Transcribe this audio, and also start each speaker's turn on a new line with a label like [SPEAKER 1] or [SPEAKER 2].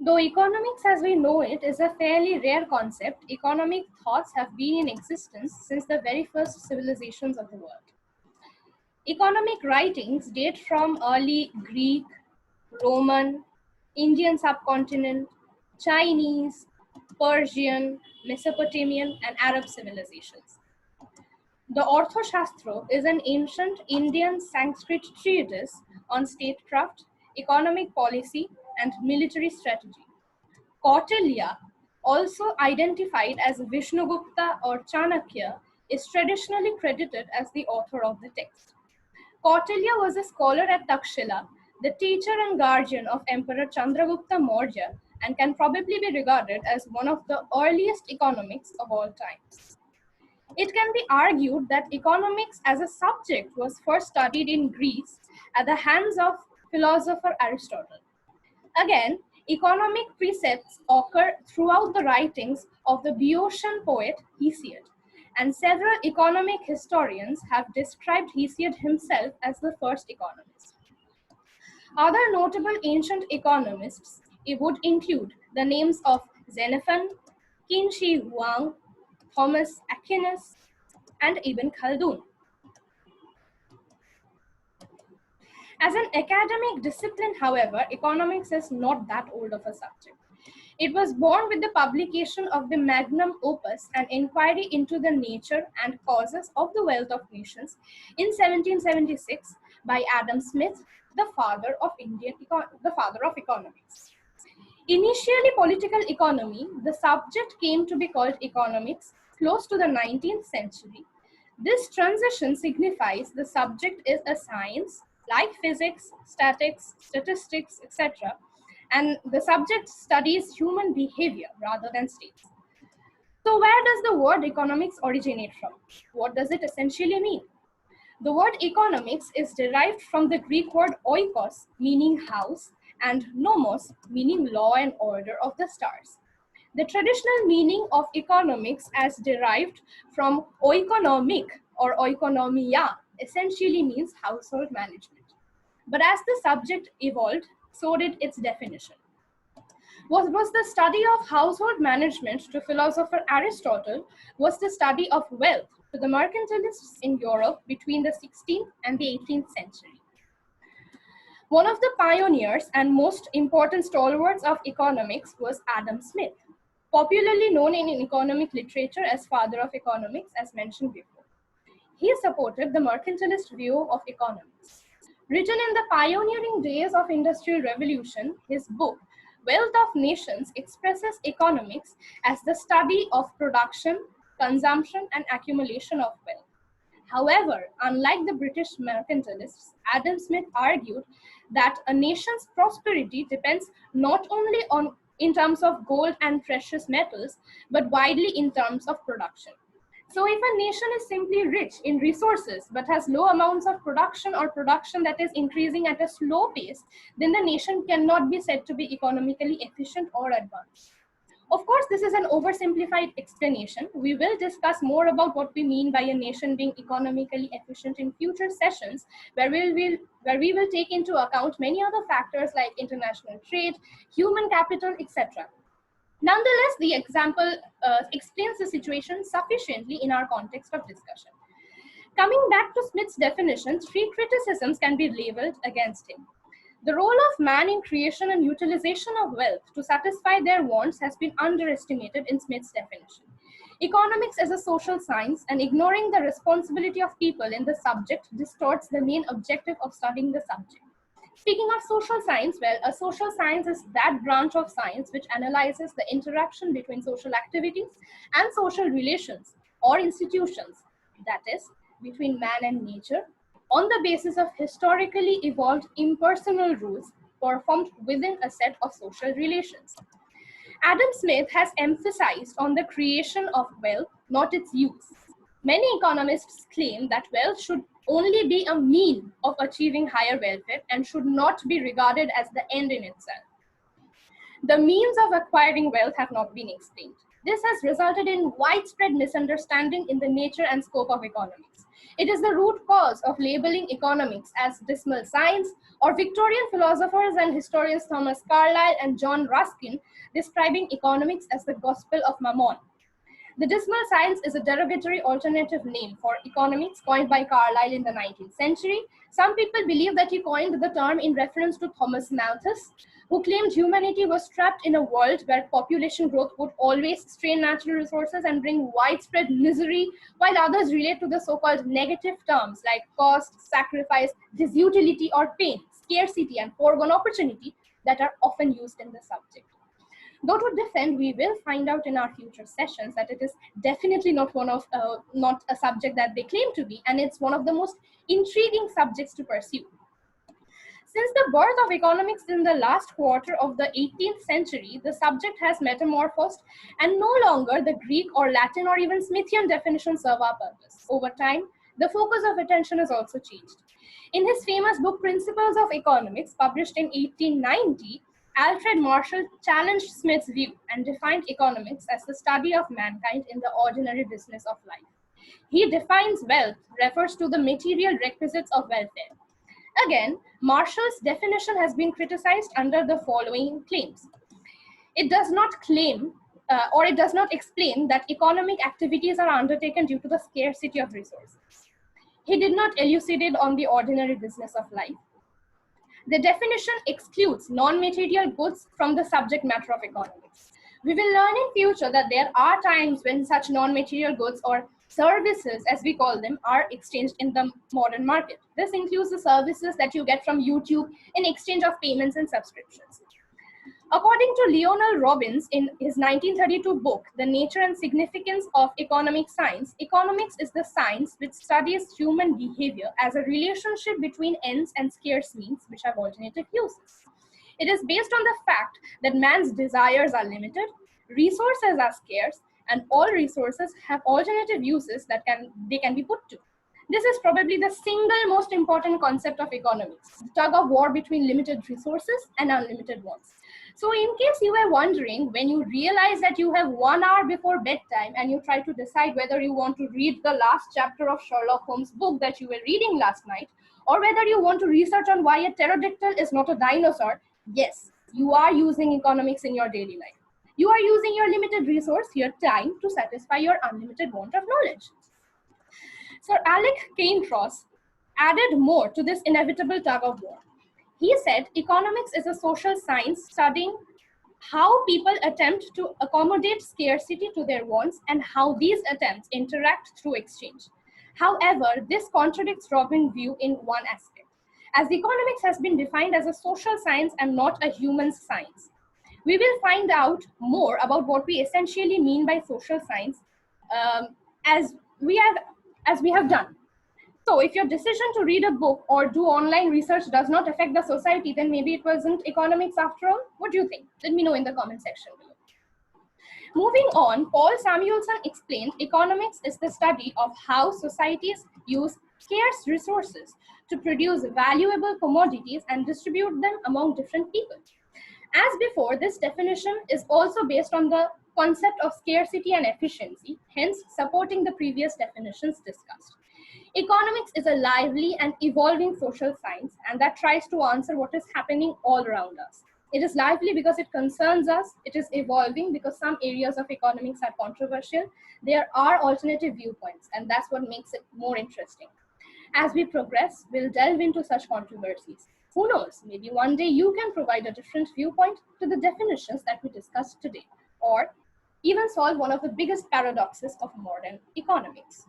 [SPEAKER 1] Though economics as we know it is a fairly rare concept, economic thoughts have been in existence since the very first civilizations of the world. Economic writings date from early Greek, Roman, Indian subcontinent, Chinese, Persian, Mesopotamian, and Arab civilizations. The Arthashastra is an ancient Indian Sanskrit treatise on statecraft, economic policy, and military strategy. Kautilya, also identified as Vishnugupta or Chanakya, is traditionally credited as the author of the text. Kautilya was a scholar at Takshila, the teacher and guardian of Emperor Chandragupta Maurya, and can probably be regarded as one of the earliest economics of all times. It can be argued that economics as a subject was first studied in Greece at the hands of philosopher Aristotle. Again, economic precepts occur throughout the writings of the Boeotian poet Hesiod, and several economic historians have described Hesiod himself as the first economist. Other notable ancient economists would include the names of Xenophon, Qin Shi Huang, Thomas Aquinas, and Ibn Khaldun. As an academic discipline, however, economics is not that old of a subject. It was born with the publication of the magnum opus, An Inquiry into the Nature and Causes of the Wealth of Nations, in 1776 by Adam Smith, the father of economics. Initially political economy, the subject came to be called economics close to the 19th century. This transition signifies the subject is a science like physics, statics, statistics, etc., and the subject studies human behavior rather than states. So where does the word economics originate from? What does it essentially mean? The word economics is derived from the Greek word oikos, meaning house, and nomos, meaning law and order of the stars. The traditional meaning of economics as derived from oikonomik or oikonomia essentially means household management. But as the subject evolved, so did its definition. What was the study of household management to philosopher Aristotle was the study of wealth to the mercantilists in Europe between the 16th and the 18th century. One of the pioneers and most important stalwarts of economics was Adam Smith, popularly known in economic literature as father of economics, as mentioned before. He supported the mercantilist view of economics. Written in the pioneering days of Industrial Revolution, his book, Wealth of Nations, expresses economics as the study of production, consumption, and accumulation of wealth. However, unlike the British mercantilists, Adam Smith argued that a nation's prosperity depends not only on in terms of gold and precious metals, but widely in terms of production. So if a nation is simply rich in resources but has low amounts of production or production that is increasing at a slow pace, then the nation cannot be said to be economically efficient or advanced. Of course, this is an oversimplified explanation. We will discuss more about what we mean by a nation being economically efficient in future sessions, where we will take into account many other factors like international trade, human capital, etc. Nonetheless, the example explains the situation sufficiently in our context of discussion. Coming back to Smith's definition, three criticisms can be labeled against him. The role of man in creation and utilization of wealth to satisfy their wants has been underestimated in Smith's definition. Economics is a social science, and ignoring the responsibility of people in the subject distorts the main objective of studying the subject. Speaking of social science, well, a social science is that branch of science which analyzes the interaction between social activities and social relations or institutions, that is, between man and nature, on the basis of historically evolved impersonal rules performed within a set of social relations. Adam Smith has emphasized on the creation of wealth, not its use. Many economists claim that wealth should only be a mean of achieving higher welfare and should not be regarded as the end in itself. The means of acquiring wealth have not been explained. This has resulted in widespread misunderstanding in the nature and scope of economics. It is the root cause of labeling economics as dismal science, or Victorian philosophers and historians Thomas Carlyle and John Ruskin describing economics as the gospel of Mammon. The dismal science is a derogatory alternative name for economics coined by Carlyle in the 19th century. Some people believe that he coined the term in reference to Thomas Malthus, who claimed humanity was trapped in a world where population growth would always strain natural resources and bring widespread misery, while others relate to the so-called negative terms like cost, sacrifice, disutility or pain, scarcity and foregone opportunity that are often used in the subject. Though to defend, we will find out in our future sessions that it is definitely not not a subject that they claim to be, and it's one of the most intriguing subjects to pursue. Since the birth of economics in the last quarter of the 18th century, the subject has metamorphosed, and no longer the Greek or Latin or even Smithian definitions serve our purpose. Over time, the focus of attention has also changed. In his famous book Principles of Economics, published in 1890, Alfred Marshall challenged Smith's view and defined economics as the study of mankind in the ordinary business of life. He defines wealth refers to the material requisites of welfare. Again, Marshall's definition has been criticized under the following claims. It does not claim or it does not explain that economic activities are undertaken due to the scarcity of resources. He did not elucidate on the ordinary business of life. The definition excludes non-material goods from the subject matter of economics. We will learn in future that there are times when such non-material goods or services, as we call them, are exchanged in the modern market. This includes the services that you get from YouTube in exchange of payments and subscriptions. According to Lionel Robbins in his 1932 book, The Nature and Significance of Economic Science, economics is the science which studies human behavior as a relationship between ends and scarce means which have alternative uses. It is based on the fact that man's desires are limited, resources are scarce, and all resources have alternative uses that they can be put to. This is probably the single most important concept of economics, the tug of war between limited resources and unlimited wants. So in case you were wondering, when you realize that you have 1 hour before bedtime and you try to decide whether you want to read the last chapter of Sherlock Holmes' book that you were reading last night, or whether you want to research on why a pterodactyl is not a dinosaur, yes, you are using economics in your daily life. You are using your limited resource, your time, to satisfy your unlimited want of knowledge. Sir Alec Cairncross added more to this inevitable tug of war. He said economics is a social science studying how people attempt to accommodate scarcity to their wants and how these attempts interact through exchange. However, this contradicts Robbins' view in one aspect, as economics has been defined as a social science and not a human science. We will find out more about what we essentially mean by social science as we have done. So if your decision to read a book or do online research does not affect the society, then maybe it wasn't economics after all. What do you think? Let me know in the comment section below. Moving on, Paul Samuelson explained economics is the study of how societies use scarce resources to produce valuable commodities and distribute them among different people. As before, this definition is also based on the concept of scarcity and efficiency, hence supporting the previous definitions discussed. Economics is a lively and evolving social science, and that tries to answer what is happening all around us. It is lively because it concerns us. It is evolving because some areas of economics are controversial. There are alternative viewpoints, and that's what makes it more interesting. As we progress, we'll delve into such controversies. Who knows, maybe one day you can provide a different viewpoint to the definitions that we discussed today, or even solve one of the biggest paradoxes of modern economics.